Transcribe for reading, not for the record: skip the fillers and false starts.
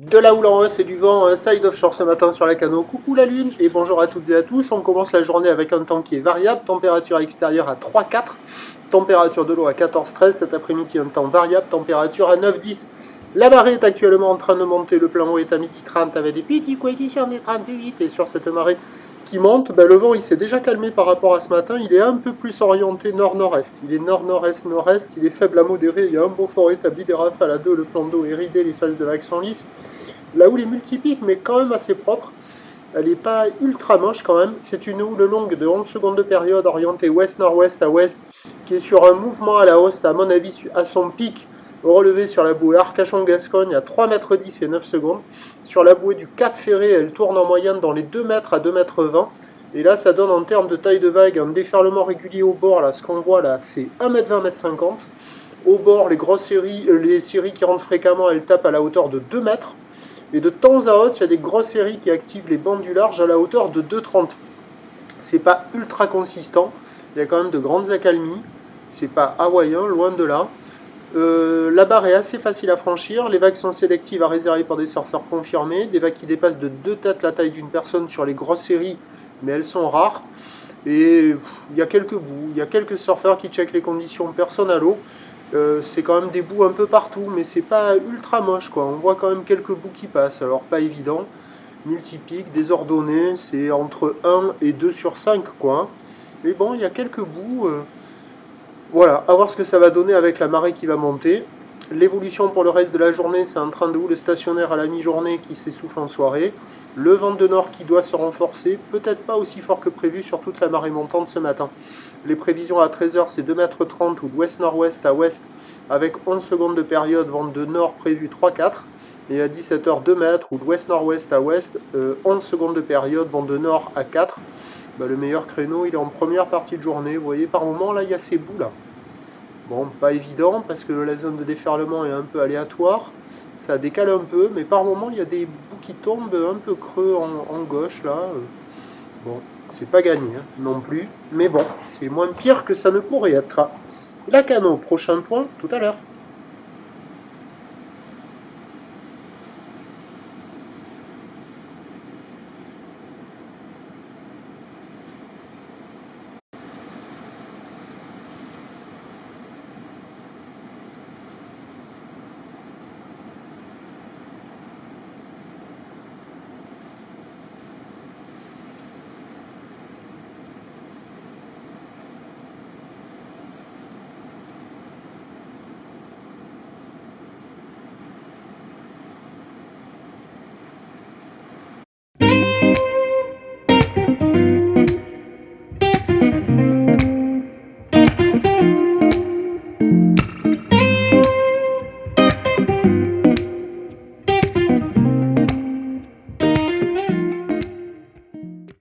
De la houle en hausse et du vent, un side offshore ce matin sur la Cano. Coucou la lune et bonjour à toutes et à tous. On commence la journée avec un temps qui est variable, température extérieure à 3-4, température de l'eau à 14-13, cet après-midi un temps variable, température à 9-10. La marée est actuellement en train de monter, le plan haut est à midi 30 avec des petits coefficients des 38 et sur cette marée qui monte, le vent il s'est déjà calmé par rapport à ce matin, il est un peu plus orienté nord-nord-est, il est nord-nord-est-nord-est, il est faible à modéré, il y a un beau fort établi, des rafales à 2, le plan d'eau est ridé, les phases de vagues sont lisses. La houle est multipique mais quand même assez propre, elle n'est pas ultra moche quand même, c'est une houle longue de 11 secondes de période orientée ouest-nord-ouest à ouest, qui est sur un mouvement à la hausse, à mon avis à son pic, relevé sur la bouée Arcachon-Gascogne à 3,10 m et 9 secondes. Sur la bouée du Cap Ferré, elle tourne en moyenne dans les 2 mètres à 2,20 m. Et là, ça donne en termes de taille de vague un déferlement régulier au bord. Là, ce qu'on voit là, c'est 1,20 m, 1,50 m. Au bord, les séries qui rentrent fréquemment, elles tapent à la hauteur de 2 mètres. Et de temps à autre, il y a des grosses séries qui activent les bandes du large à la hauteur de 2,30 m. C'est pas ultra consistant. Il y a quand même de grandes accalmies. C'est pas hawaïen, loin de là. La barre est assez facile à franchir, les vagues sont sélectives à réserver pour des surfeurs confirmés, des vagues qui dépassent de 2 têtes la taille d'une personne sur les grosses séries, mais elles sont rares. Et il y a quelques bouts, il y a quelques surfeurs qui checkent les conditions, personne à l'eau. C'est quand même des bouts un peu partout, mais c'est pas ultra moche quoi. On voit quand même quelques bouts qui passent, alors pas évident. Multipique, désordonné, c'est entre 1 et 2 sur 5 quoi. Mais bon, il y a quelques bouts. Voilà, à voir ce que ça va donner avec la marée qui va monter. L'évolution pour le reste de la journée, c'est un train de houle stationnaire à la mi-journée qui s'essouffle en soirée. Le vent de nord qui doit se renforcer, peut-être pas aussi fort que prévu sur toute la marée montante ce matin. Les prévisions à 13 h, c'est 2,30 m ou d'ouest-nord-ouest à ouest, avec 11 secondes de période, vent de nord prévu 3-4. Et à 17 h, 2 mètres ou d'ouest-nord-ouest à ouest, 11 secondes de période, vent de nord à 4. Le meilleur créneau, il est en première partie de journée. Vous voyez, par moment, là, il y a ces bouts là. Bon, pas évident parce que la zone de déferlement est un peu aléatoire. Ça décale un peu, mais par moment, il y a des bouts qui tombent un peu creux en gauche là. Bon, c'est pas gagné non plus. Mais bon, c'est moins pire que ça ne pourrait être. La Cano, prochain point tout à l'heure.